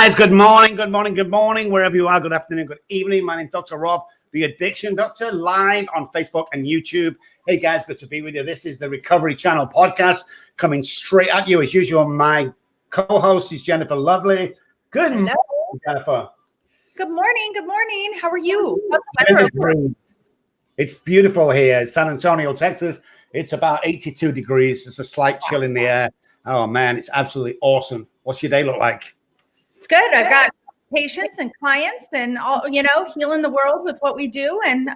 guys, good morning, wherever you are. Good afternoon, good evening. My name's Dr. Rob, the Addiction Doctor, live on Facebook and YouTube. Hey guys, good to be with you. This is the Recovery Channel podcast coming straight at you. As usual, my co-host is Jennifer Lovely. Good morning, Jennifer. Good morning. How are you? It's beautiful here, San Antonio, Texas. It's about 82 degrees. There's a slight chill in the air. Oh man, it's absolutely awesome. What's your day look like? It's good. I've got patients and clients and all, healing the world with what we do. And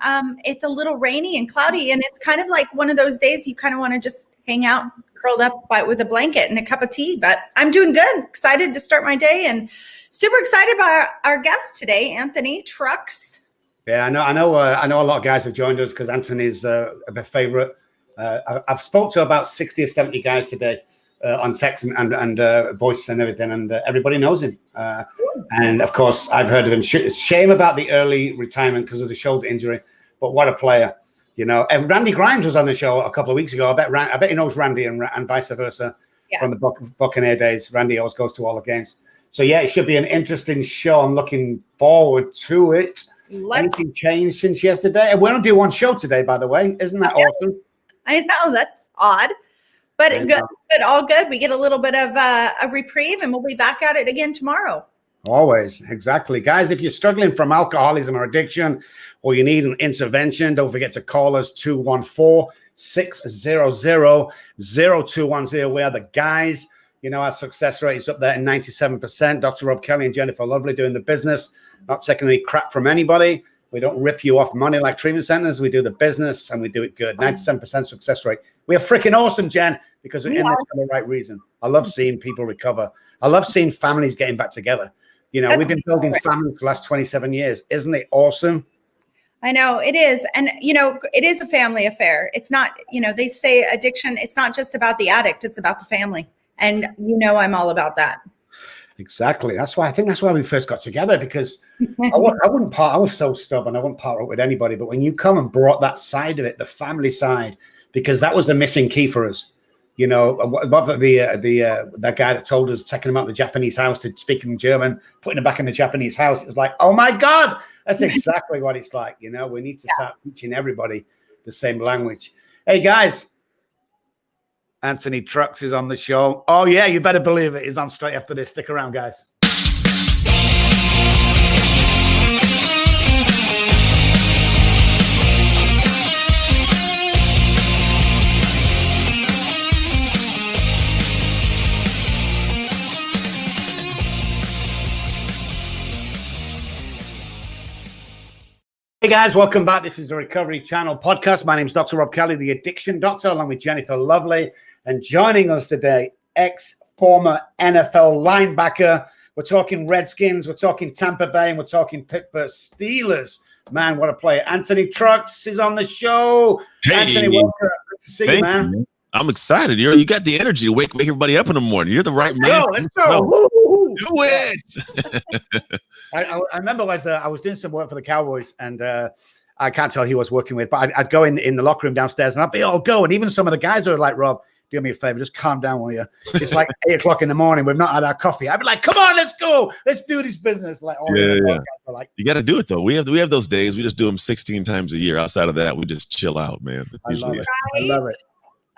it's a little rainy and cloudy. And it's kind of like one of those days you kind of want to just hang out curled up with a blanket and a cup of tea. But I'm doing good. Excited to start my day and super excited about our guest today, Anthony Trucks. Yeah, I know a lot of guys have joined us because Anthony's a favorite. I've spoke to about 60 or 70 guys today on text and voice and everything, and everybody knows him. And of course, I've heard of him. Shame about the early retirement because of the shoulder injury, but what a player, And Randy Grimes was on the show a couple of weeks ago. I bet he knows Randy and vice versa from the Buccaneer days. Randy always goes to all the games. So yeah, it should be an interesting show. I'm looking forward to it. Anything changed since yesterday? We're going to do one show today, by the way. Isn't that awesome? I know, that's odd, but good, all good. We get a little bit of a reprieve and we'll be back at it again tomorrow. Always. Exactly. Guys, if you're struggling from alcoholism or addiction or you need an intervention, don't forget to call us 214-600-0210. We are the guys. Our success rate is up there at 97%. Dr. Rob Kelly and Jennifer Lovely doing the business, not taking any crap from anybody. We don't rip you off money like treatment centers. We do the business and we do it good. 97% success rate. We are freaking awesome, Jen, because we're in this for the right reason. I love seeing people recover. I love seeing families getting back together. We've been building families for the last 27 years. Isn't it awesome? I know it is. And, it is a family affair. It's not, they say addiction, it's not just about the addict, it's about the family. And, I'm all about that. Exactly. That's why we first got together, because I was so stubborn. I wouldn't part with anybody. But when you come and brought that side of it, the family side, because that was the missing key for us. That guy that told us taking him out of the Japanese house to speak in German, putting him back in the Japanese house. It was like, oh my God, that's exactly what it's like. We need to start teaching everybody the same language. Hey guys, Anthony Trucks is on the show. Oh, yeah, you better believe it. He's on straight after this. Stick around, guys. Hey guys, welcome back. This is the Recovery Channel podcast. My name is Dr. Rob Kelly, the Addiction Doctor, along with Jennifer Lovely. And joining us today, ex-former NFL linebacker. We're talking Redskins, we're talking Tampa Bay, and we're talking Pittsburgh Steelers. Man, what a player. Anthony Trucks is on the show. Hey, Anthony, welcome. Good to see you, man. I'm excited. You got the energy to wake everybody up in the morning. You're the right man. Let's go. Do it. I remember I was doing some work for the Cowboys, and I can't tell who he was working with, but I'd go in the locker room downstairs, and I'd be all go. And even some of the guys are like, Rob, do me a favor, just calm down, will you? It's like 8 o'clock in the morning. We've not had our coffee. I'd be like, come on, let's go. Let's do this business. Like, like, you got to do it, though. We have those days. We just do them 16 times a year. Outside of that, we just chill out, man. I love it.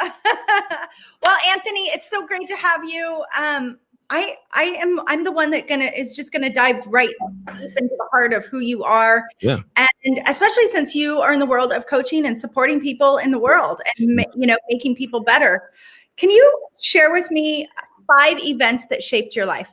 Well, Anthony, it's so great to have you. I'm the one that is just gonna dive right deep into the heart of who you are. Yeah. And especially since you are in the world of coaching and supporting people in the world and making people better. Can you share with me 5 events that shaped your life?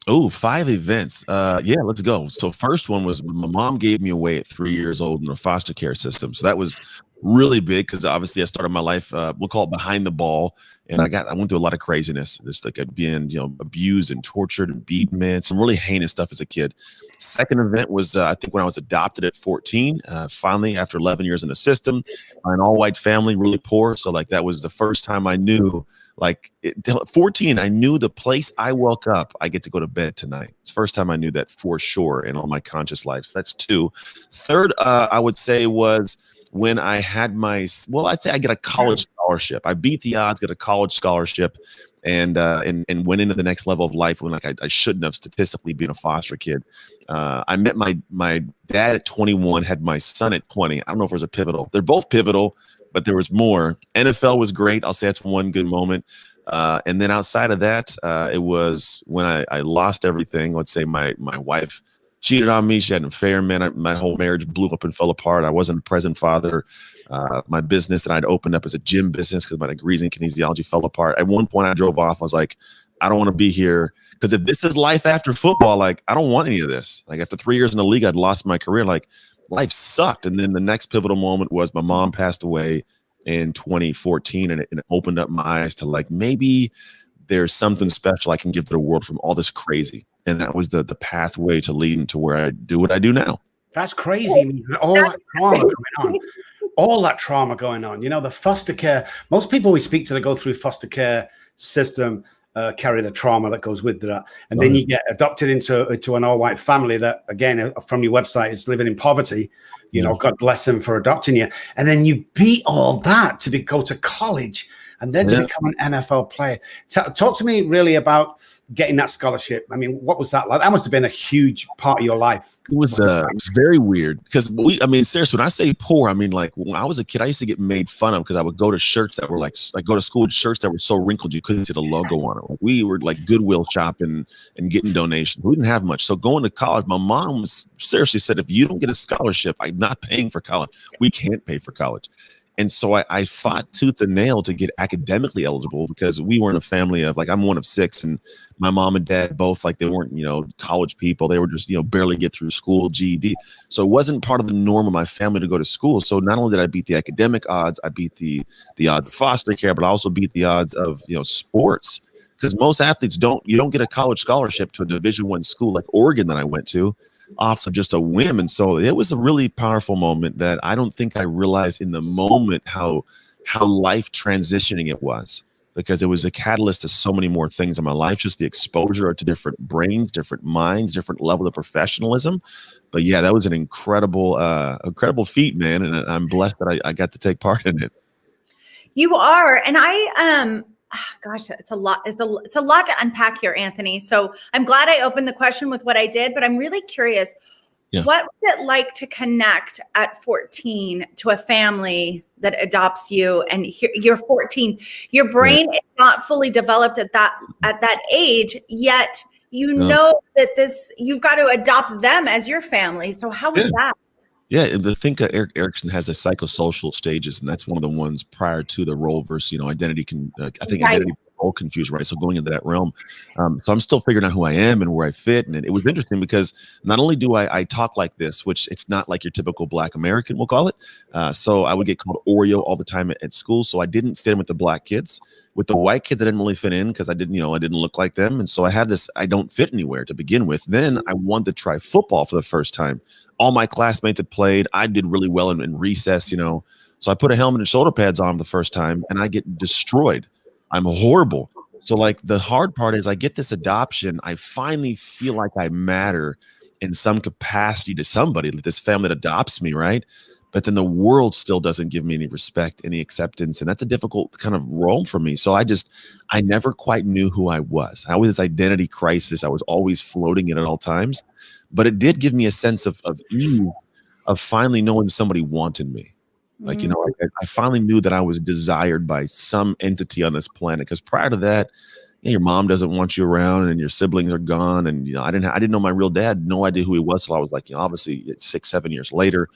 Oh, 5 events. Yeah, let's go. So first one was my mom gave me away at 3 years old in a foster care system. So that was really big because obviously I started my life, we'll call it behind the ball. And I went through a lot of craziness, just like being, abused and tortured and beaten, man, some really heinous stuff as a kid. Second event was, I think when I was adopted at 14, finally, after 11 years in the system, an all white family, really poor. So like, that was the first time I knew, 14, I knew the place I woke up, I get to go to bed tonight. It's the first time I knew that for sure in all my conscious life. So that's 2. Third, I would say was when I had I'd say I get a college scholarship. I beat the odds, got a college scholarship, and went into the next level of life when like I shouldn't have statistically been a foster kid. I met my dad at 21, had my son at 20. I don't know if it was a pivotal. They're both pivotal, but there was more. NFL was great. I'll say that's one good moment. And then outside of that, it was when I lost everything. Let's say my wife cheated on me. She had an affair, man. My whole marriage blew up and fell apart. I wasn't a present father. My business that I'd opened up as a gym business because my degrees in kinesiology fell apart. At one point I drove off. I was like, I don't want to be here. Because if this is life after football, like I don't want any of this. Like after 3 years in the league, I'd lost my career. Like life sucked. And then the next pivotal moment was my mom passed away in 2014. And it opened up my eyes to like, maybe there's something special I can give to the world from all this crazy. And that was the pathway to leading to where I do what I do now. That's crazy. All that trauma going on. All that trauma going on. You know, the foster care. Most people we speak to that go through foster care system carry the trauma that goes with that. And then you get adopted into an all-white family that, again, from your website, is living in poverty. You know, God bless them for adopting you. And then you beat all that to go to college and then to become an NFL player. Talk to me really about getting that scholarship. I mean, what was that like? That must have been a huge part of your life. It was very weird because seriously, when I say poor, I mean, like when I was a kid, I used to get made fun of because I would go to shirts that were like go to school with shirts that were so wrinkled you couldn't see the logo on it. Like we were like Goodwill shopping and getting donations. We didn't have much. So going to college, my mom was seriously said, if you don't get a scholarship, I'm not paying for college. We can't pay for college. And so I fought tooth and nail to get academically eligible because we weren't a family of like, I'm one of six, and my mom and dad both, like they weren't, college people. They were just, barely get through school, GED. So it wasn't part of the norm of my family to go to school. So not only did I beat the academic odds, I beat the odds of foster care, but I also beat the odds of, sports. Because most athletes you don't get a college scholarship to a Division I school like Oregon that I went to off of just a whim. And so it was a really powerful moment that I don't think I realized in the moment how life transitioning it was, because it was a catalyst to so many more things in my life, just the exposure to different brains, different minds, different level of professionalism. But yeah, that was an incredible feat, man. And I'm blessed that I got to take part in it. You are. And gosh, it's a lot. It's a lot to unpack here, Anthony. So I'm glad I opened the question with what I did, but I'm really curious. Yeah. What was it like to connect at 14 to a family that adopts you? And you're 14. Your brain is not fully developed at that age, yet know that you've got to adopt them as your family. So how was that? Yeah, I think Erik Erikson has the psychosocial stages, and that's one of the ones prior to the role versus identity. Identity role confusion, right? So going into that realm, so I'm still figuring out who I am and where I fit. And it was interesting because not only do I talk like this, which it's not like your typical Black American, we'll call it. So I would get called Oreo all the time at school. So I didn't fit in with the Black kids. With the white kids, I didn't really fit in because I didn't look like them. And so I had this, I don't fit anywhere to begin with. Then I wanted to try football for the first time. All my classmates had played. I did really well in recess, So I put a helmet and shoulder pads on the first time and I get destroyed. I'm horrible. So like the hard part is I get this adoption. I finally feel like I matter in some capacity to somebody, this family that adopts me, right? But then the world still doesn't give me any respect, any acceptance. And that's a difficult kind of role for me. So I never quite knew who I was. I was this identity crisis. I was always floating in at all times. But it did give me a sense of ease of finally knowing somebody wanted me. Like, I finally knew that I was desired by some entity on this planet. Because prior to that, your mom doesn't want you around and your siblings are gone. And, I didn't know my real dad, no idea who he was. So I was like, obviously it's 6-7 years later.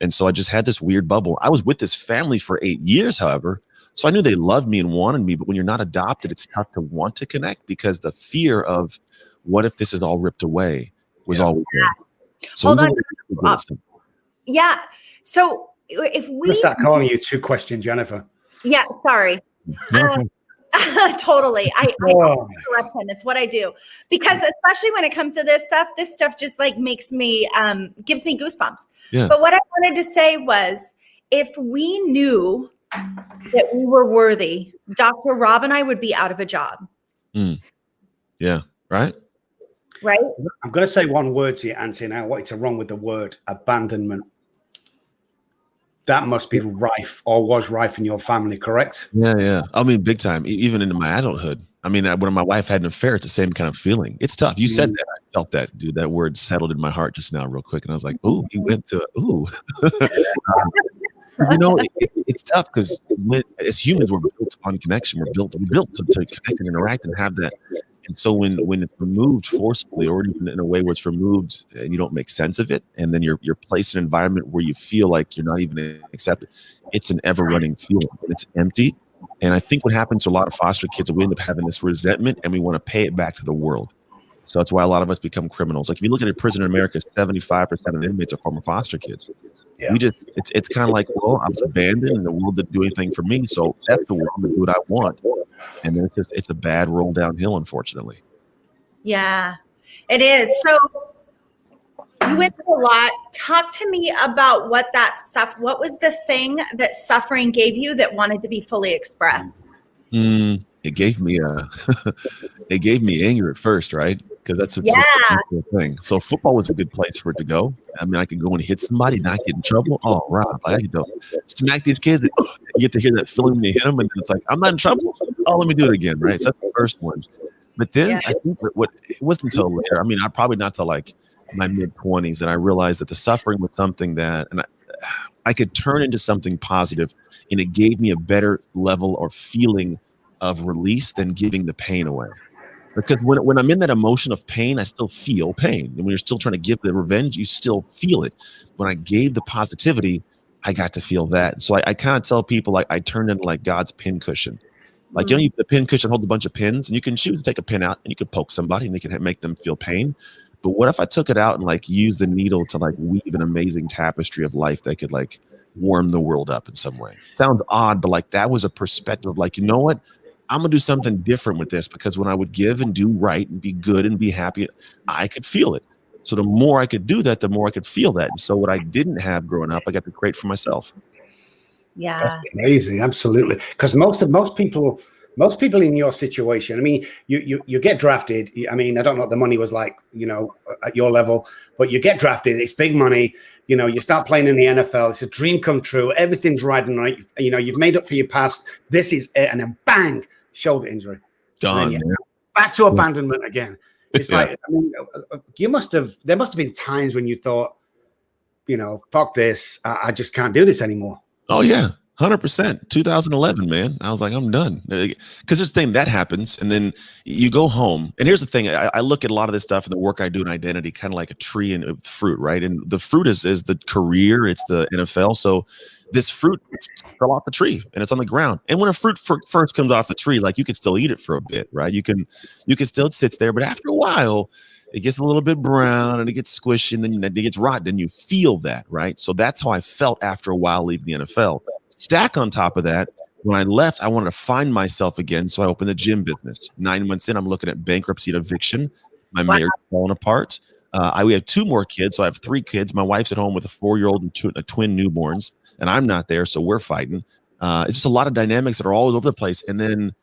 And so I just had this weird bubble. I was with this family for 8 years, however. So I knew they loved me and wanted me. But when you're not adopted, it's tough to want to connect because the fear of what if this is all ripped away was always there. So hold on. Yeah. So if we start calling you two question, Jennifer. Yeah. Sorry. Totally. I interrupt him. It's what I do because especially when it comes to this stuff just like makes me, gives me goosebumps. Yeah. But what I wanted to say was if we knew that we were worthy, Dr. Rob and I would be out of a job. Yeah. Right. Right. I'm going to say one word to you, Anthony. I want you to run with the word abandonment. that must be rife or was rife in your family, correct? Yeah. I mean, big time. Even into my adulthood. I mean, when my wife had an affair, it's the same kind of feeling. It's tough. You said that. I felt that, dude. That word settled in my heart just now, real quick, and I was like, "Ooh, he went to ooh." It's tough because as humans, we're built on connection. We're built to connect and interact and have that. And so when it's removed forcibly, or even in a way where it's removed and you don't make sense of it, and then you're placed in an environment where you feel like you're not even accepted, it's an ever-running feeling. It's empty. And I think what happens to a lot of foster kids is we end up having this resentment and we want to pay it back to the world. So that's why a lot of us become criminals. Like if you look at a prison in America, 75% of the inmates are former foster kids. Yeah. It's kind of like, well, I was abandoned and the world didn't do anything for me. So that's the world to do what I want. And then it's a bad roll downhill, unfortunately. Yeah, it is. So you went through a lot. Talk to me about what was the thing that suffering gave you that wanted to be fully expressed? It gave me it gave me anger at first, right? Because that's a thing. So football was a good place for it to go. I mean, I could go and hit somebody, not get in trouble. Oh, right. I get to smack these kids. You get to hear that feeling when you hit them, and it's like, I'm not in trouble. Oh, let me do it again, right? So that's the first one. But then I think it wasn't until later. I mean, I probably not till like my mid-20s, and I realized that the suffering was something that, and I could turn into something positive, and it gave me a better level or feeling of release than giving the pain away. Because when I'm in that emotion of pain, I still feel pain. And when you're still trying to give the revenge, you still feel it. When I gave the positivity, I got to feel that. So I kind of tell people, like, I turned into like God's pin cushion. Like, you know, the pin cushion holds a bunch of pins, and you can choose to take a pin out and you could poke somebody and they can make them feel pain. But what if I took it out and like use the needle to like weave an amazing tapestry of life that could like warm the world up in some way? Sounds odd, but like that was a perspective. Like, you know what? I'm going to do something different with this, because when I would give and do right and be good and be happy, I could feel it. So the more I could do that, the more I could feel that. And so what I didn't have growing up, I got to create for myself. Yeah. That's amazing. Absolutely. Because most people in your situation, I mean, you get drafted. I mean, I don't know what the money was like, you know, at your level, but you get drafted. It's big money. You know, you start playing in the NFL. It's a dream come true. Everything's riding right. You know, you've made up for your past. This is it. And then bang, shoulder injury. Done. Back to abandonment again. It's like, I mean, there must have been times when you thought, you know, fuck this. I just can't do this anymore. Oh, yeah. 100%. 2011, man. I was like, I'm done. Because there's a thing that happens, and then you go home. And here's the thing. I look at a lot of this stuff and the work I do in identity, kind of like a tree and fruit, right? And the fruit is the career. It's the NFL. So this fruit fell off the tree and it's on the ground. And when a fruit first comes off the tree, like you can still eat it for a bit, right? You can still, it sits there, but after a while, it gets a little bit brown and it gets squishy and then it gets rotten, and you feel that, right? So that's how I felt after a while leaving the NFL. Stack on top of that, when I left, I wanted to find myself again. So I opened a gym business. 9 months in, I'm looking at bankruptcy and eviction. My marriage is falling apart. We have 2 more kids. So I have 3 kids. My wife's at home with a 4-year-old and twin newborns, and I'm not there. So we're fighting. It's just a lot of dynamics that are always over the place. And then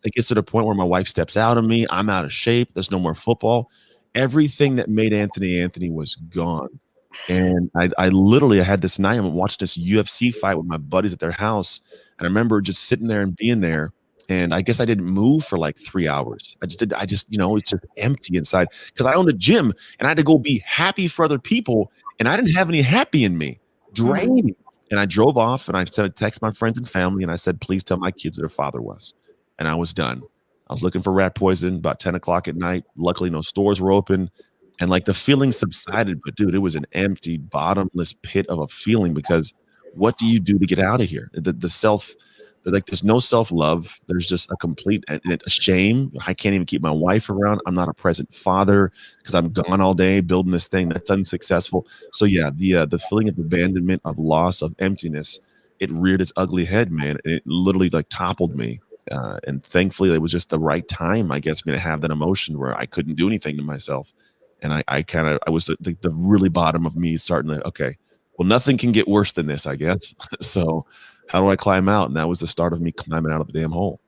it gets to the point where my wife steps out on me. I'm out of shape. There's no more football. Everything that made Anthony was gone. And I literally had this night, I'm watching this UFC fight with my buddies at their house. And I remember just sitting there and being there. And I guess I didn't move for like 3 hours. You know, it's just empty inside, because I owned a gym and I had to go be happy for other people. And I didn't have any happy in me, draining. And I drove off and I sent a text my friends and family. And I said, please tell my kids who their father was. And I was done. I was looking for rat poison about 10 o'clock at night. Luckily, no stores were open. And like the feeling subsided, but dude, it was an empty, bottomless pit of a feeling, because what do you do to get out of here? There's no self-love. There's just a complete shame. I can't even keep my wife around. I'm not a present father because I'm gone all day building this thing that's unsuccessful. So yeah, the feeling of abandonment, of loss, of emptiness, it reared its ugly head, man. And it literally like toppled me. And thankfully, it was just the right time, I guess, for me to have that emotion where I couldn't do anything to myself. And I was the really bottom of me starting to, okay, well, nothing can get worse than this, I guess. So how do I climb out? And that was the start of me climbing out of the damn hole.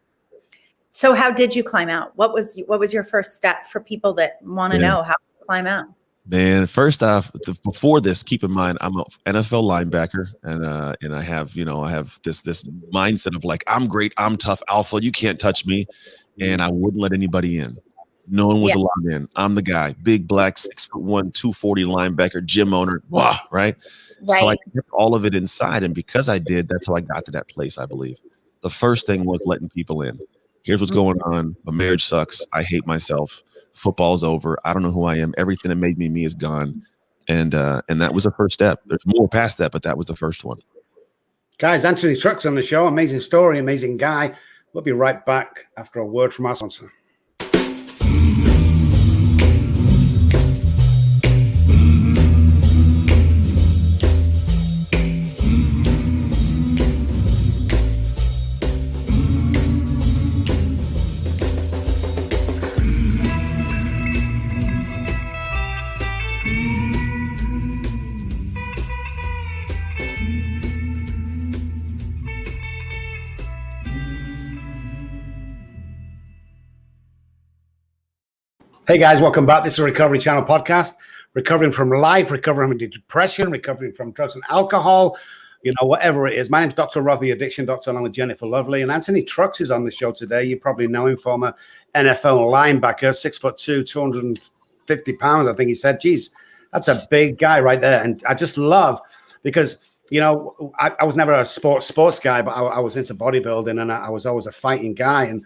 So how did you climb out? What was your first step for people that want to know how to climb out? Man, first off, before this, keep in mind I'm an NFL linebacker, and I have this mindset of like I'm great, I'm tough, alpha, you can't touch me, and I wouldn't let anybody in. No one was allowed in. I'm the guy, big black, 6'1", 240 linebacker, gym owner, right? So I kept all of it inside, and because I did, that's how I got to that place. I believe the first thing was letting people in. Here's what's going on. My marriage sucks. I hate myself. Football's over. I don't know who I am. Everything that made me is gone. And that was the first step. There's more past that, but that was the first one. Guys, Anthony Trucks on the show. Amazing story, amazing guy. We'll be right back after a word from our sponsor. Hey guys, welcome back. This is a Recovery Channel podcast. Recovering from life, recovering from depression, recovering from drugs and alcohol, whatever it is. My name's Dr. Rob, the addiction doctor, along with Jennifer Lovely. And Anthony Trucks is on the show today. You probably know him, former NFL linebacker, 6'2", 250 pounds, I think he said. Geez, that's a big guy right there. And I just love, because I was never a sports guy, but I was into bodybuilding, and I was always a fighting guy. And,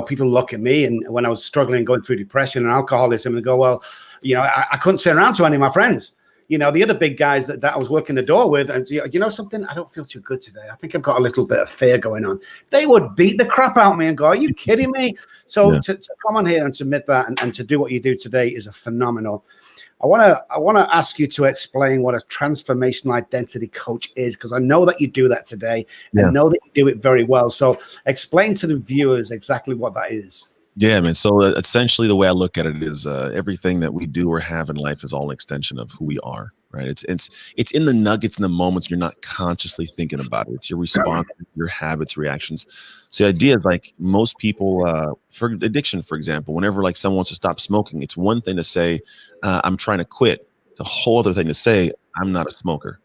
people look at me, and when I was struggling, going through depression and alcoholism, and go, well, I couldn't turn around to any of my friends. The other big guys that I was working the door with, and something, I don't feel too good today. I think I've got a little bit of fear going on. They would beat the crap out of me and go, are you kidding me? So to come on here and to admit that and to do what you do today is a phenomenal. I want to ask you to explain what a transformational identity coach is, because I know that you do that today. And I know that you do it very well. So explain to the viewers exactly what that is. Yeah, man. So essentially the way I look at it is everything that we do or have in life is all an extension of who we are, right? It's in the nuggets, in the moments you're not consciously thinking about it. It's your response, your habits, reactions. So the idea is, like, most people, for addiction, for example, whenever like someone wants to stop smoking, it's one thing to say, I'm trying to quit. It's a whole other thing to say, I'm not a smoker,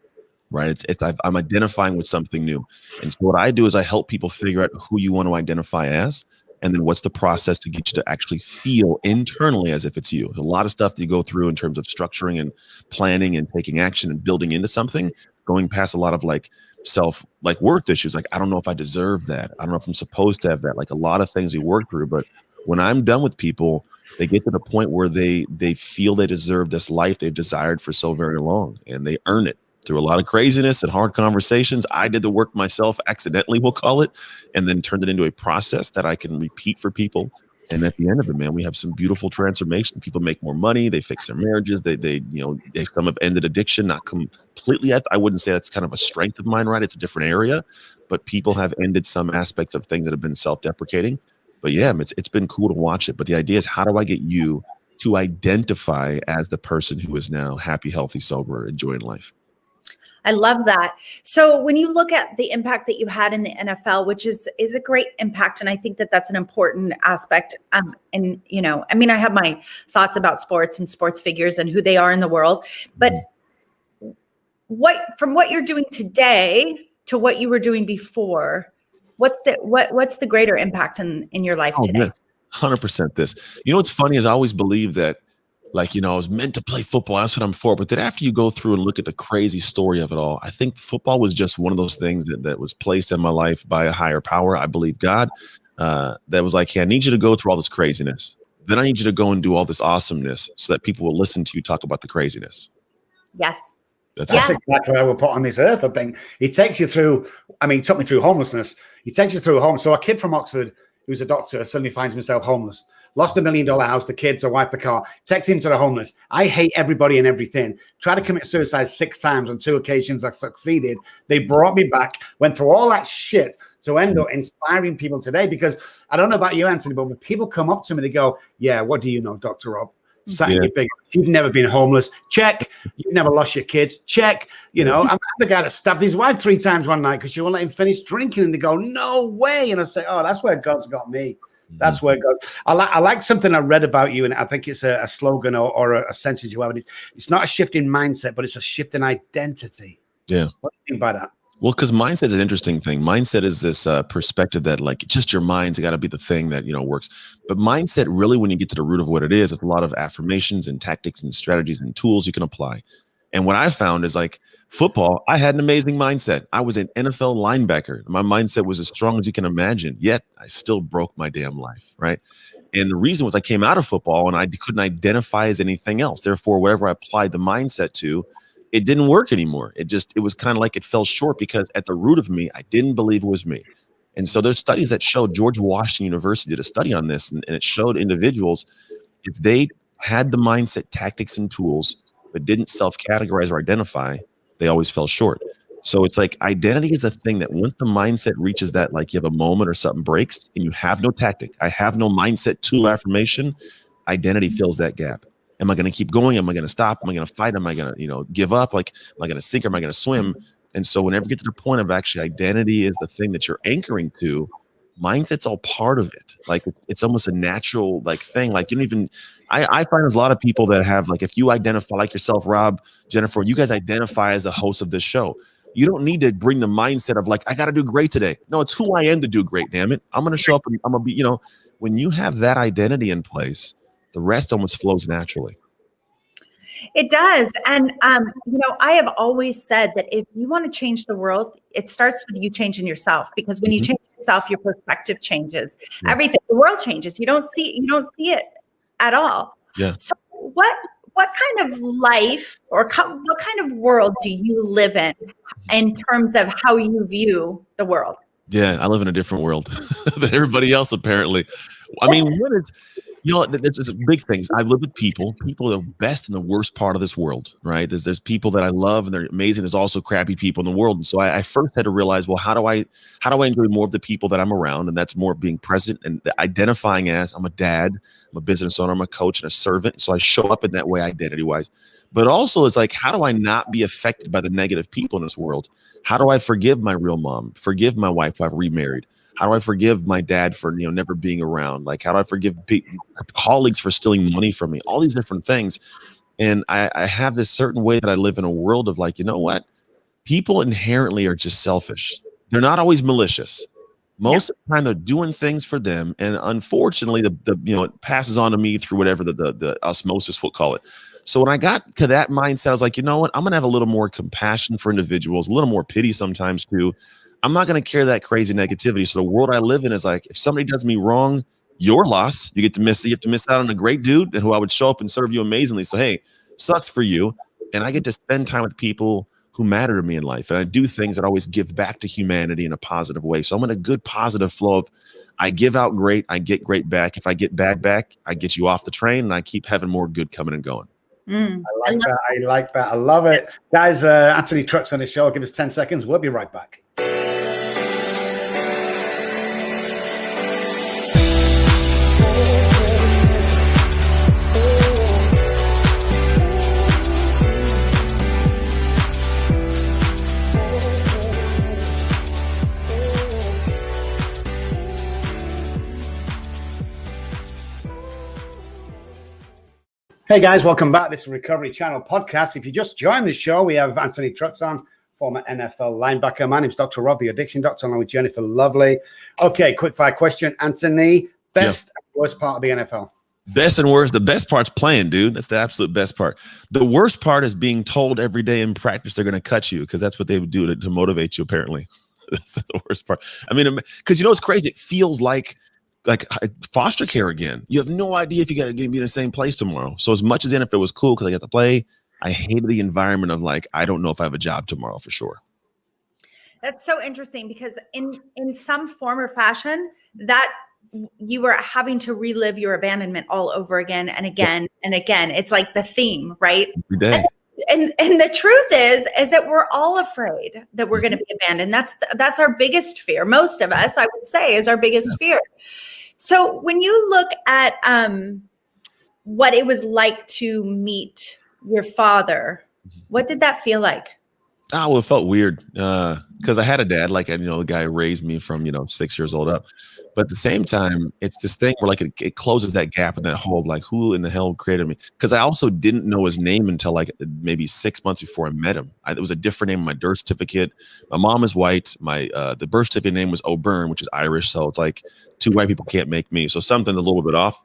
right? I'm identifying with something new. And so what I do is I help people figure out who you want to identify as, and then what's the process to get you to actually feel internally as if it's you. There's a lot of stuff that you go through in terms of structuring and planning and taking action and building into something, going past a lot of worth issues. Like, I don't know if I deserve that. I don't know if I'm supposed to have that. Like, a lot of things we work through. But when I'm done with people, they get to the point where they feel they deserve this life they've desired for so very long, and they earn it through a lot of craziness and hard conversations. I did the work myself, accidentally, we'll call it, and then turned it into a process that I can repeat for people. And at the end of it, man, we have some beautiful transformation. People make more money. They fix their marriages. Some have ended addiction, not completely. I wouldn't say that's kind of a strength of mine, right? It's a different area, but people have ended some aspects of things that have been self-deprecating. But yeah, it's been cool to watch it. But the idea is, how do I get you to identify as the person who is now happy, healthy, sober, enjoying life? I love that. So when you look at the impact that you had in the NFL, which is a great impact, and I think that that's an important aspect. I have my thoughts about sports and sports figures and who they are in the world, but from what you're doing today to what you were doing before, what's the greater impact in your life today? 100% this. What's funny is I always believe that, I was meant to play football. That's what I'm for. But then after you go through and look at the crazy story of it all, I think football was just one of those things that was placed in my life by a higher power. I believe God, that was like, hey, I need you to go through all this craziness. Then I need you to go and do all this awesomeness so that people will listen to you talk about the craziness. Yes. That's exactly how we're put on this earth, I think. He takes you through, he took me through homelessness. He takes you through home. So a kid from Oxford who's a doctor suddenly finds himself homeless. Lost $1 million house, the kids, the wife, the car, takes him to the homeless. I hate everybody and everything. Tried to commit suicide 6 times. On 2 occasions, I succeeded. They brought me back, went through all that shit to end up inspiring people today. Because I don't know about you, Anthony, but when people come up to me, they go, yeah, what do you know, Dr. Rob? You've never been homeless. Check. You've never lost your kids. Check. I'm the guy that stabbed his wife 3 times one night because she won't let him finish drinking. And they go, no way. And I say, oh, that's where God's got me. That's where it goes. I like something I read about you, and I think it's a slogan or a sentence you have. It's not a shift in mindset, but it's a shift in identity. Yeah. What do you mean by that? Well, because mindset is an interesting thing. Mindset is this perspective that like just your mind's got to be the thing that, works. But mindset really, when you get to the root of what it is, it's a lot of affirmations and tactics and strategies and tools you can apply. And what I found is like football, I had an amazing mindset. I was an NFL linebacker. My mindset was as strong as you can imagine, yet I still broke my damn life, right? And the reason was I came out of football and I couldn't identify as anything else. Therefore, whatever I applied the mindset to, it didn't work anymore. It was kind of like it fell short because at the root of me, I didn't believe it was me. And so there's studies that showed, George Washington University did a study on this, and it showed individuals, if they had the mindset, tactics, and tools, but didn't self-categorize or identify, they always fell short. So it's like identity is a thing that once the mindset reaches that, like you have a moment or something breaks and you have no tactic, I have no mindset, tool, affirmation, identity fills that gap. Am I going to keep going? Am I going to stop? Am I going to fight? Am I going to, give up? Like, am I going to sink or am I going to swim? And so whenever you get to the point of actually identity is the thing that you're anchoring to, mindset's all part of it. Like it's almost a natural like thing. Like you don't even, I find there's a lot of people that have like, if you identify like yourself, Rob, Jennifer, you guys identify as the host of this show. You don't need to bring the mindset of like, I got to do great today. No, it's who I am to do great. Damn it. I'm going to show up and I'm going to be, when you have that identity in place, the rest almost flows naturally. It does. And, I have always said that if you want to change the world, it starts with you changing yourself, because when you change yourself, your perspective changes. Yeah. Everything, the world changes. You don't see it at all. Yeah. So what kind of life or what kind of world do you live in terms of how you view the world? Yeah, I live in a different world than everybody else, apparently. I mean, what is... there's big things. I live with people. People are the best and the worst part of this world, right? There's people that I love and they're amazing. There's also crappy people in the world. And so I first had to realize, well, how do I enjoy more of the people that I'm around? And that's more being present and identifying as I'm a dad, I'm a business owner, I'm a coach and a servant. So I show up in that way identity-wise. But also it's like, how do I not be affected by the negative people in this world? How do I forgive my real mom, forgive my wife who I've remarried? How do I forgive my dad for never being around? Like, how do I forgive colleagues for stealing money from me? All these different things. And I have this certain way that I live in a world of like, you know what? People inherently are just selfish. They're not always malicious. Most of the time they're doing things for them. And unfortunately, it passes on to me through whatever the osmosis we'll call it. So when I got to that mindset, I was like, you know what? I'm going to have a little more compassion for individuals, a little more pity sometimes too. I'm not going to carry that crazy negativity. So the world I live in is like, if somebody does me wrong, your loss. You have to miss out on a great dude who I would show up and serve you amazingly. So, hey, sucks for you. And I get to spend time with people who matter to me in life. And I do things that always give back to humanity in a positive way. So I'm in a good positive flow of I give out great, I get great back. If I get bad back, I get you off the train and I keep having more good coming and going. I like that. I love it. Guys, Anthony Trucks on the show. Give us 10 seconds. We'll be right back. Hey guys, welcome back. This is Recovery Channel podcast. If you just joined the show, we have Anthony Trucks on, former NFL linebacker. My name's Dr. Rob, the addiction doctor, along with Jennifer Lovely. Okay, quick fire question. Anthony, best and worst part of the NFL? Best and worst. The best part's playing, dude. That's the absolute best part. The worst part is being told every day in practice they're going to cut you, because that's what they would do to motivate you, apparently. That's the worst part. I mean, because it's crazy. It feels like foster care again. You have no idea if you got to be in the same place tomorrow. So as much as NFL was cool because I got to play, I hated the environment of like, I don't know if I have a job tomorrow for sure. That's so interesting, because in some form or fashion that you were having to relive your abandonment all over again and again and again. It's like the theme, right? Every day. And the truth is that we're all afraid that we're going to be abandoned. That's our biggest fear. Most of us, I would say, is our biggest fear. So when you look at what it was like to meet your father, what did that feel like? Well, it felt weird because I had a dad, like, the guy who raised me from 6 years old up. But at the same time, it's this thing where like it closes that gap and that hole of like, who in the hell created me? Because I also didn't know his name until like maybe 6 months before I met him. It was a different name on my birth certificate. My mom is white. My the birth certificate name was O'Byrne, which is Irish. So it's like two white people can't make me. So something's a little bit off.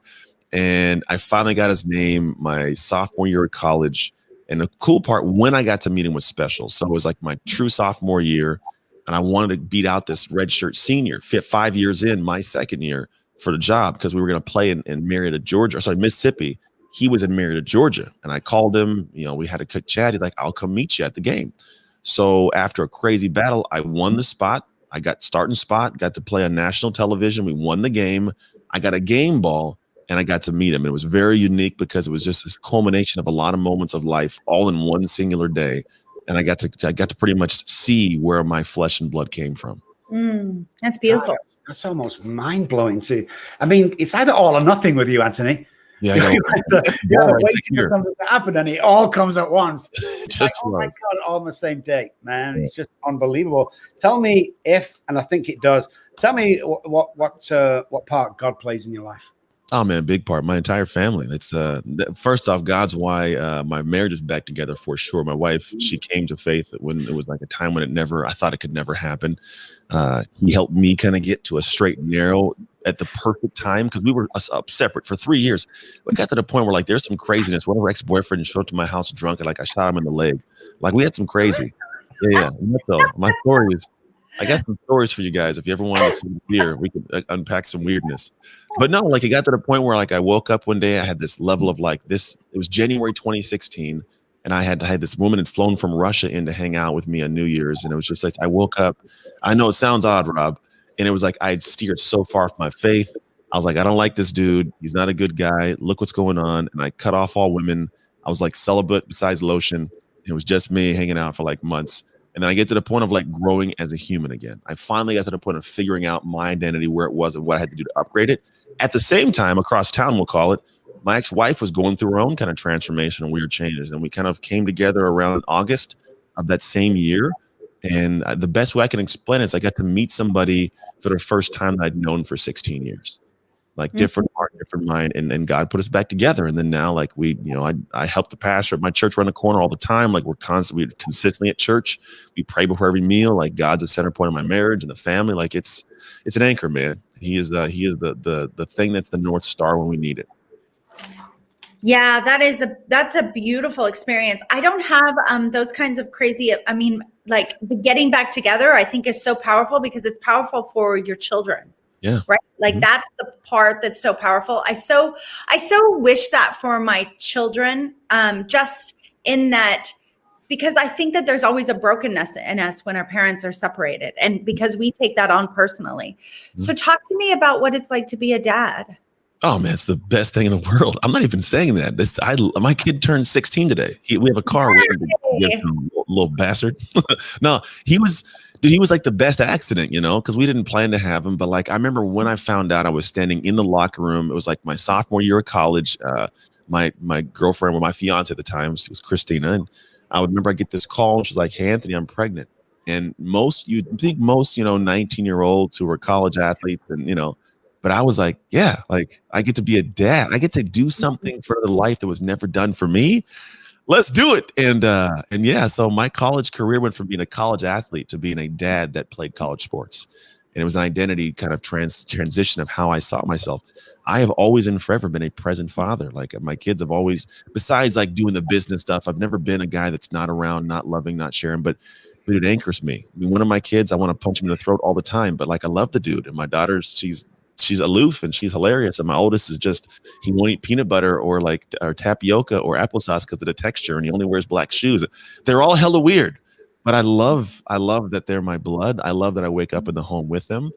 And I finally got his name my sophomore year of college. And the cool part, when I got to meet him, was special. So it was like my true sophomore year, and I wanted to beat out this redshirt senior, fit 5 years in my second year for the job because we were going to play in Marietta, Georgia. Sorry, Mississippi. He was in Marietta, Georgia, and I called him. We had a quick chat. He's like, "I'll come meet you at the game." So after a crazy battle, I won the spot. I got starting spot. Got to play on national television. We won the game. I got a game ball. And I got to meet him. It was very unique because it was just this culmination of a lot of moments of life all in one singular day. And I got to pretty much see where my flesh and blood came from. That's beautiful. That's almost mind blowing too. I mean, it's either all or nothing with you, Anthony. Yeah, I know. You're waiting for something to happen, and it all comes at once. Just oh my God, all on the same day, man. It's just unbelievable. Tell me if, and I think it does. Tell me what part God plays in your life. Oh man, big part. My entire family. It's first off, God's why my marriage is back together for sure. My wife, she came to faith when it was like a time when I thought it could never happen. He helped me kind of get to a straight and narrow at the perfect time because we were up separate for 3 years. We got to the point where like there's some craziness. One of our ex-boyfriends showed up to my house drunk and like I shot him in the leg. Like we had some crazy. Yeah. So my story is. I got some stories for you guys. If you ever want to see beer, we could unpack some weirdness. But no, like it got to the point where like I woke up one day, I had this level of like this. It was January 2016, and I had this woman had flown from Russia in to hang out with me on New Year's, and it was just like I woke up. I know it sounds odd, Rob, and it was like I had steered so far from my faith. I was like, I don't like this dude. He's not a good guy. Look what's going on, and I cut off all women. I was like celibate besides lotion. It was just me hanging out for like months. And then I get to the point of like growing as a human again. I finally got to the point of figuring out my identity, where it was and what I had to do to upgrade it. At the same time, across town, we'll call it, my ex-wife was going through her own kind of transformation and weird changes. And we kind of came together around August of that same year. And the best way I can explain it is I got to meet somebody for the first time that I'd known for 16 years. Like different heart, different mind, and God put us back together. And then now, like I help the pastor at my church run the corner all the time. Like we're consistently at church. We pray before every meal. Like God's the center point of my marriage and the family. Like it's an anchor, man. He is the thing that's the North Star when we need it. Yeah, that's a beautiful experience. I don't have those kinds of crazy. I mean, like the getting back together, I think is so powerful because it's powerful for your children. Yeah. Right. Like that's the part that's so powerful. I so wish that for my children, just in that, because I think that there's always a brokenness in us when our parents are separated, and because we take that on personally. So talk to me about what it's like to be a dad. Oh man, it's the best thing in the world. I'm not even saying that. My kid turned 16 today. We have a car. Little bastard. No, he was like the best accident, because we didn't plan to have him. But like, I remember when I found out, I was standing in the locker room. It was like my sophomore year of college. My girlfriend, or my fiance at the time, was Christina. And I remember I get this call and she's like, "Hey, Anthony, I'm pregnant." And you'd think most, 19-year-olds who were college athletes and, but I was like, yeah, like I get to be a dad. I get to do something for the life that was never done for me. Let's do it. And yeah, so my college career went from being a college athlete to being a dad that played college sports. And it was an identity kind of transition of how I saw myself. I have always and forever been a present father. Like my kids have always, besides like doing the business stuff, I've never been a guy that's not around, not loving, not sharing, but it anchors me. I mean, one of my kids, I want to punch him in the throat all the time, but like I love the dude. And my daughter, she's aloof and she's hilarious. And my oldest is just, he won't eat peanut butter or tapioca or applesauce because of the texture, and he only wears black shoes. They're all hella weird, but I love that they're my blood. I love that I wake up in the home with them,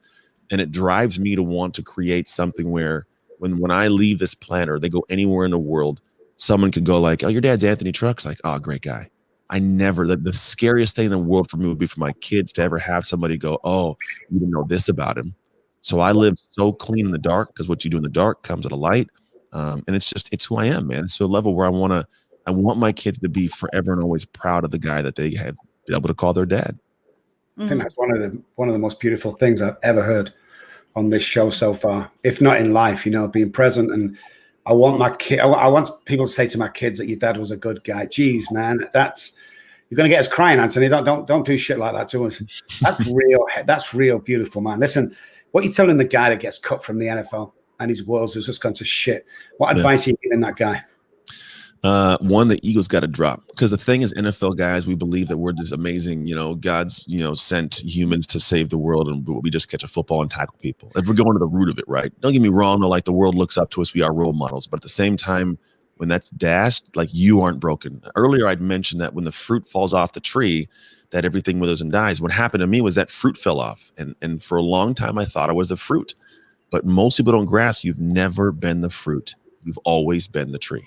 and it drives me to want to create something where when I leave this planet or they go anywhere in the world, someone could go like, "Oh, your dad's Anthony Trucks." Like, "Oh, great guy." The scariest thing in the world for me would be for my kids to ever have somebody go, "Oh, you didn't know this about him." So I live so clean in the dark because what you do in the dark comes to the light. And it's who I am, man. It's to a level where I want my kids to be forever and always proud of the guy that they have be able to call their dad. I think that's one of the most beautiful things I've ever heard on this show so far, if not in life, being present. And I want my kid, I want people to say to my kids that your dad was a good guy. Jeez, man, you're going to get us crying, Anthony. Don't do shit like that to us. That's real. That's real beautiful, man. Listen, what you're telling the guy that gets cut from the NFL and his world has just gone to shit. What advice are you giving that guy? One, the ego's got to drop, because the thing is, NFL guys, we believe that we're this amazing, God's, sent humans to save the world, and we just catch a football and tackle people. If we're going to the root of it, right? Don't get me wrong, no, like the world looks up to us, we are role models, but at the same time, when that's dashed, like you aren't broken. Earlier, I'd mentioned that when the fruit falls off the tree, that everything withers and dies. What happened to me was that fruit fell off, and for a long time, I thought I was the fruit. But most people don't grasp you've never been the fruit. You've always been the tree.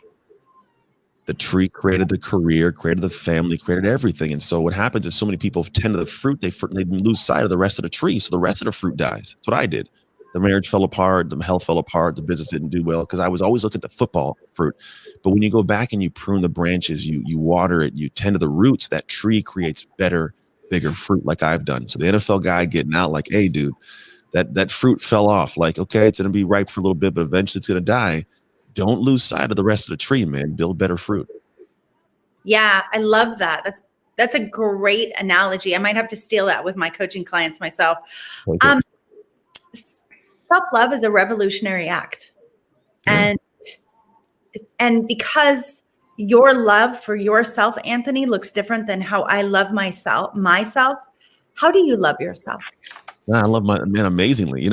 The tree created the career, created the family, created everything. And so what happens is so many people tend to the fruit, they lose sight of the rest of the tree. So the rest of the fruit dies. That's what I did. The marriage fell apart, the health fell apart, the business didn't do well because I was always looking at the football fruit. But when you go back and you prune the branches, you water it, you tend to the roots, that tree creates better, bigger fruit like I've done. So the NFL guy getting out like, hey, dude, that fruit fell off. Like, okay, it's going to be ripe for a little bit, but eventually it's going to die. Don't lose sight of the rest of the tree, man. Build better fruit. Yeah, I love that. That's a great analogy. I might have to steal that with my coaching clients myself. Okay. Self-love is a revolutionary act. Yeah. And because your love for yourself, Anthony, looks different than how I love myself, how do you love yourself? I love man amazingly.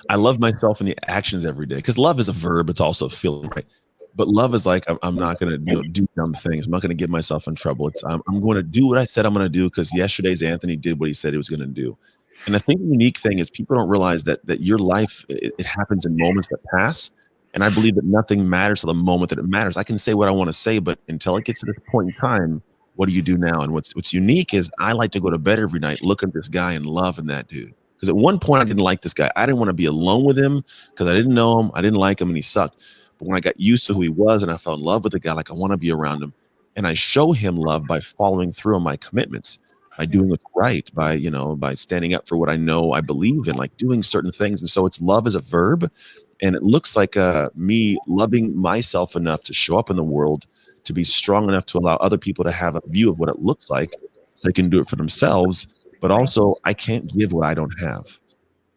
I love myself in the actions every day, because love is a verb. It's also a feeling, right? But love is like, I'm not going to do dumb things. I'm not going to get myself in trouble. I'm going to do what I said I'm going to do, because yesterday's Anthony did what he said he was going to do. And I think the unique thing is people don't realize that your life, it happens in moments that pass. And I believe that nothing matters to the moment that it matters. I can say what I want to say, but until it gets to this point in time, what do you do now? And what's unique is I like to go to bed every night, look at this guy and loving that dude. Because at one point I didn't like this guy. I didn't want to be alone with him because I didn't know him. I didn't like him and he sucked. But when I got used to who he was and I fell in love with the guy, like I want to be around him. And I show him love by following through on my commitments, by doing what's right, by standing up for what I know I believe in, like doing certain things. And so it's love as a verb. And it looks like me loving myself enough to show up in the world, to be strong enough to allow other people to have a view of what it looks like so they can do it for themselves. But also, I can't give what I don't have.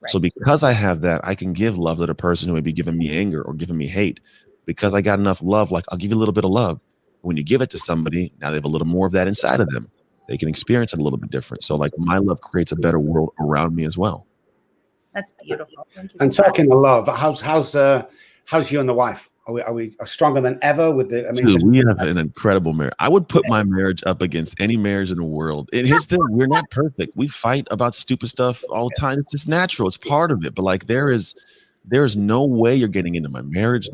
Right. So because I have that, I can give love to the person who may be giving me anger or giving me hate. Because I got enough love, like I'll give you a little bit of love. When you give it to somebody, now they have a little more of that inside of them. They can experience it a little bit different. So like my love creates a better world around me as well. That's beautiful. Thank you. And talking of love, how's you and the wife? Are we stronger than ever with the? Dude, we have an incredible marriage. I would put my marriage up against any marriage in the world. And here's the thing: we're not perfect. We fight about stupid stuff all the time. It's just natural. It's part of it. But like, there's no way you're getting into my marriage.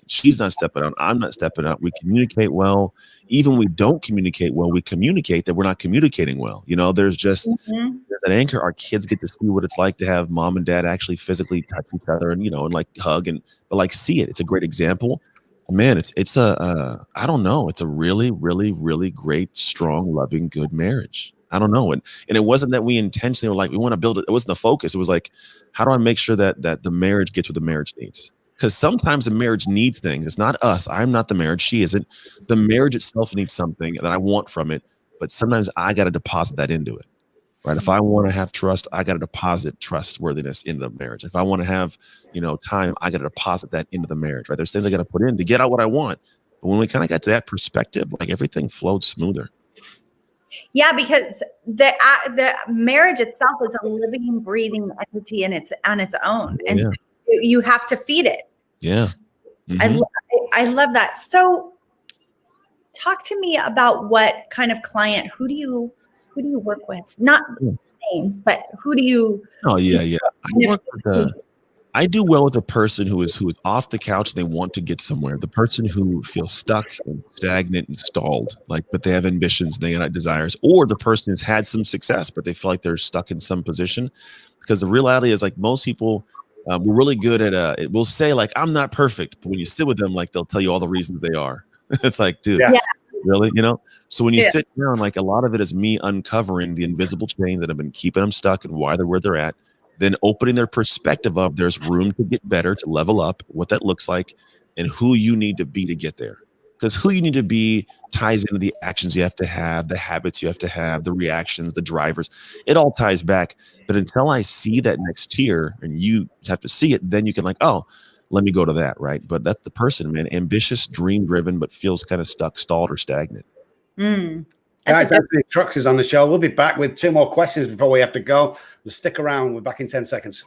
She's not stepping out. I'm not stepping out. We communicate well. Even when we don't communicate well, we communicate that we're not communicating well. There's just there's an anchor. Our kids get to see what it's like to have mom and dad actually physically touch each other and, and like hug but like see it. It's a great example. Man, it's a I don't know. It's a really, really, really great, strong, loving, good marriage. I don't know. And it wasn't that we intentionally were like, we want to build it. It wasn't the focus. It was like, how do I make sure that the marriage gets what the marriage needs? Because sometimes the marriage needs things. It's not us. I'm not the marriage. She isn't. The marriage itself needs something that I want from it. But sometimes I got to deposit that into it. Right. If I want to have trust, I got to deposit trustworthiness into the marriage. If I want to have, time, I got to deposit that into the marriage. Right. There's things I got to put in to get out what I want. But when we kind of got to that perspective, like everything flowed smoother. Yeah, because the marriage itself is a living, breathing entity on its own, and you have to feed it. Yeah, mm-hmm. I love that. So, talk to me about what kind of client. Who do you work with? Not names, but who do you? Oh yeah. I do well with a person who is off the couch and they want to get somewhere. The person who feels stuck and stagnant and stalled, but they have ambitions, they got desires, or the person who's had some success, but they feel like they're stuck in some position. Because the reality is, like most people, we're really good at we'll say like, I'm not perfect, but when you sit with them, like they'll tell you all the reasons they are. It's like, dude, really, So when you Yeah. sit down, like a lot of it is me uncovering the invisible chain that have been keeping them stuck and why they're where they're at, then opening their perspective of there's room to get better, to level up, what that looks like, and who you need to be to get there. Because who you need to be ties into the actions you have to have, the habits you have to have, the reactions, the drivers. It all ties back. But until I see that next tier, and you have to see it, then you can oh, let me go to that, right? But that's the person, man. Ambitious, dream-driven, but feels kind of stuck, stalled, or stagnant. Guys, Anthony Trucks is on the show. We'll be back with 2 more questions before we have to go. We'll stick around. We're back in 10 seconds.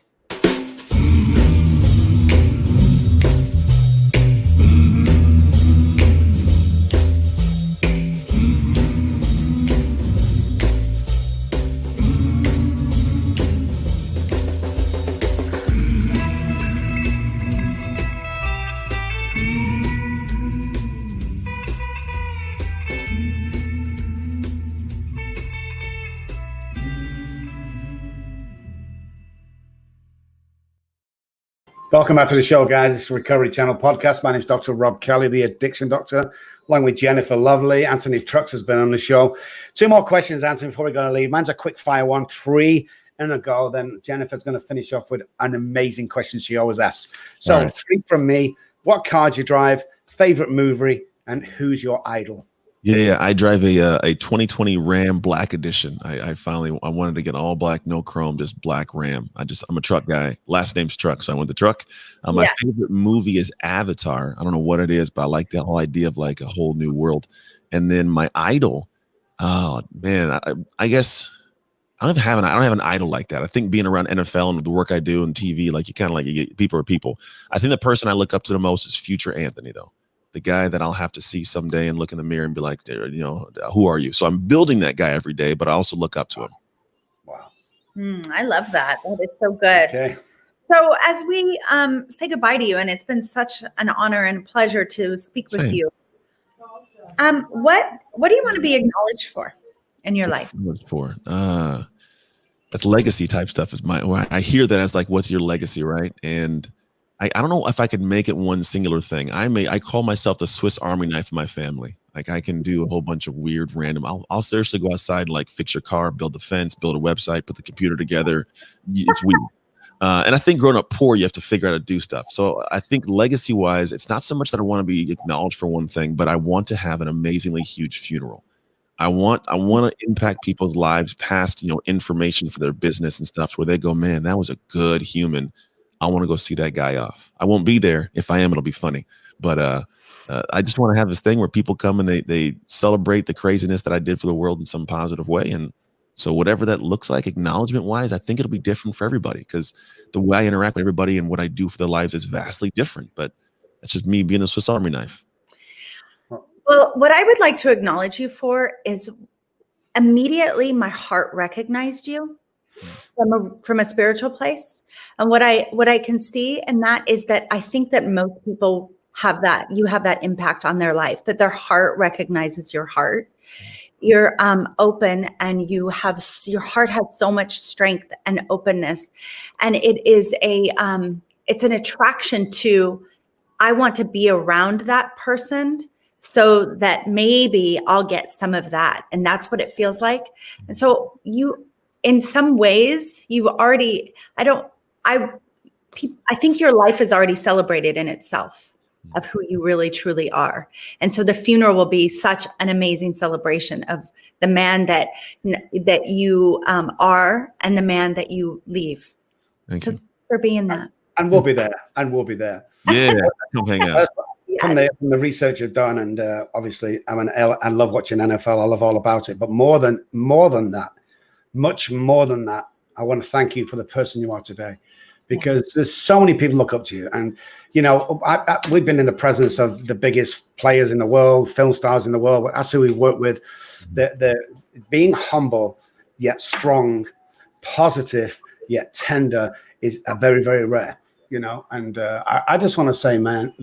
Welcome back to the show, guys. It's a Recovery Channel podcast. My name is Dr. Rob Kelly, the addiction doctor, along with Jennifer Lovely. Anthony Trucks has been on the show. 2 more questions, Anthony, before we go to leave. Mine's a quick fire one, 3 in a go. Then Jennifer's going to finish off with an amazing question she always asks. So right. 3 from me. What car do you drive? Favorite movie? And who's your idol? Yeah. I drive a 2020 Ram Black Edition. I wanted to get all black, no chrome, just black Ram. I'm a truck guy. Last name's Truck, so I went the truck. My favorite movie is Avatar. I don't know what it is, but I like the whole idea of a whole new world. And then my idol, oh man, I guess I don't have an idol like that. I think being around NFL and the work I do and TV, you kind of you get people are people. I think the person I look up to the most is future Anthony, though. The guy that I'll have to see someday and look in the mirror and be like, who are you? So I'm building that guy every day, but I also look up to him. Wow. I love that. That is so good. Okay. So as we say goodbye to you, and it's been such an honor and pleasure to speak with you. What do you want to be acknowledged for in your life? That's legacy type stuff. I hear that as what's your legacy, right? And I don't know if I could make it one singular thing. I call myself the Swiss Army knife of my family. I can do a whole bunch of weird, random. I'll seriously go outside and fix your car, build the fence, build a website, put the computer together. It's weird. And I think growing up poor, you have to figure out how to do stuff. So I think legacy wise, it's not so much that I want to be acknowledged for one thing, but I want to have an amazingly huge funeral. I want to impact people's lives past, information for their business and stuff where they go, man, that was a good human. I want to go see that guy off. I won't be there. If I am, it'll be funny. But I just want to have this thing where people come and they celebrate the craziness that I did for the world in some positive way. And so whatever that looks like, acknowledgement wise, I think it'll be different for everybody because the way I interact with everybody and what I do for their lives is vastly different. But that's just me being a Swiss Army knife. Well, what I would like to acknowledge you is immediately my heart recognized you. From a spiritual place. And what I can see in that is that I think that most people have that. You have that impact on their life, that their heart recognizes your heart. You're open and your heart has so much strength and openness. And it is it's an attraction to, I want to be around that person so that maybe I'll get some of that. And that's what it feels like. And so in some ways, I think your life is already celebrated in itself of who you really truly are. And so the funeral will be such an amazing celebration of the man that you are and the man that you leave. Thank you for being that. And we'll be there. Yeah, come hang out. From the research you've done, and obviously, I love watching NFL. I love all about it. But more than that, much more than that, I want to thank you for the person you are today, because there's so many people look up to you. And, we've been in the presence of the biggest players in the world, film stars in the world. That's who we work with. The being humble, yet strong, positive, yet tender is a very, very rare, And I just want to say, man,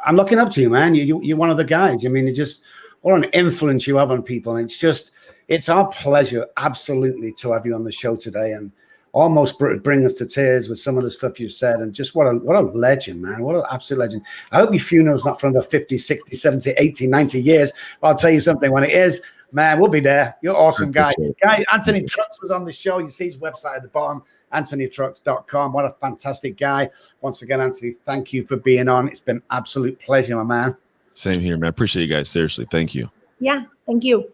I'm looking up to you, man. You're one of the guys. What an influence you have on people. And it's our pleasure, absolutely, to have you on the show today. And almost bring us to tears with some of the stuff you've said. And just what a legend, man. What an absolute legend. I hope your funeral's not for another 50, 60, 70, 80, 90 years. But I'll tell you something, when it is, man, we'll be there. You're an awesome guy. Anthony Trucks was on the show. You see his website at the bottom, anthonytrucks.com. What a fantastic guy. Once again, Anthony, thank you for being on. It's been an absolute pleasure, my man. Same here, man. Appreciate you guys. Seriously. Thank you. Yeah, thank you.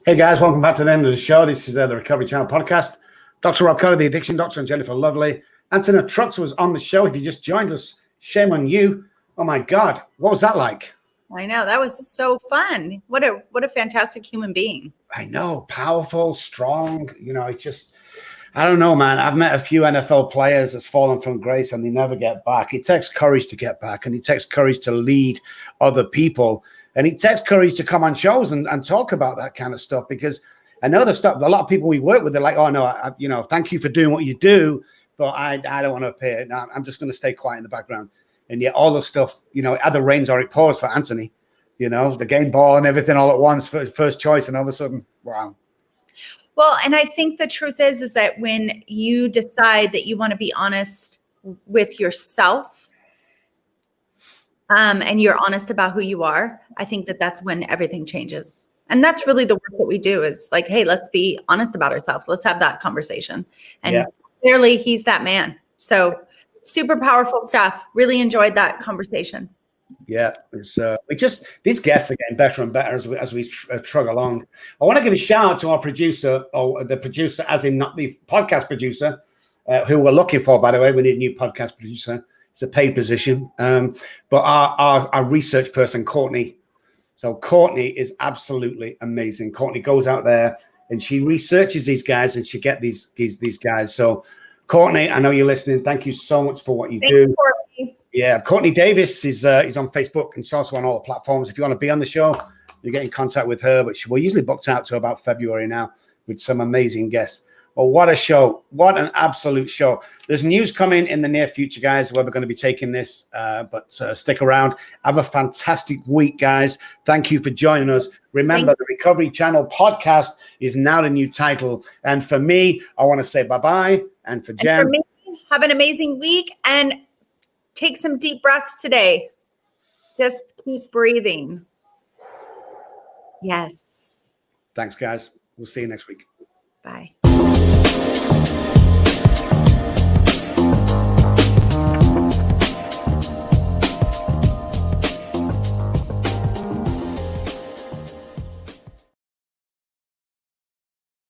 Hey guys, welcome back to the end of the show. This is the Recovery Channel podcast. Dr. Rob Kelly, the Addiction Doctor, and Jennifer Lovely. Anthony Trucks was on the show. If you just joined us, shame on you. Oh my God, what was that like? I know, that was so fun. What a fantastic human being. I know, powerful, strong. You know, it's just, I don't know, man. I've met a few NFL players that's fallen from grace and they never get back. It takes courage to get back, and it takes courage to lead other people. And it takes courage to come on shows and talk about that kind of stuff, because I know the stuff, a lot of people we work with, they're like, oh, no, thank you for doing what you do, but I don't want to appear. No, I'm just going to stay quiet in the background. And yet all the stuff, it either rains or it pours for Anthony, the game ball and everything all at once, first choice, and all of a sudden, wow. Well, and I think the truth is that when you decide that you want to be honest with yourself, and you're honest about who you are, I think that's when everything changes. And that's really the work that we do, is like, hey, let's be honest about ourselves. Let's have that conversation. And clearly he's that man. So super powerful stuff. Really enjoyed that conversation. Yeah, it's these guests are getting better and better as we trug along. I want to give a shout out to our producer, or the producer, as in not the podcast producer, who we're looking for, by the way. We need a new podcast producer. It's a paid position. But our research person, Courtney. So Courtney is absolutely amazing. Courtney goes out there and she researches these guys, and she get these guys. So Courtney, I know you're listening. Thank you so much for what you do. You, Courtney. Yeah, Courtney Davis is on Facebook, and she's also on all the platforms. If you want to be on the show, you get in contact with her. But we're usually booked out to about February now with some amazing guests. Well, what a show. What an absolute show. There's news coming in the near future, guys, where we're going to be taking this, but stick around. Have a fantastic week, guys. Thank you for joining us. Remember, the Recovery Channel podcast is now the new title. And for me, I want to say bye-bye. And for Jen, for me, have an amazing week and take some deep breaths today. Just keep breathing. Yes. Thanks, guys. We'll see you next week. Bye.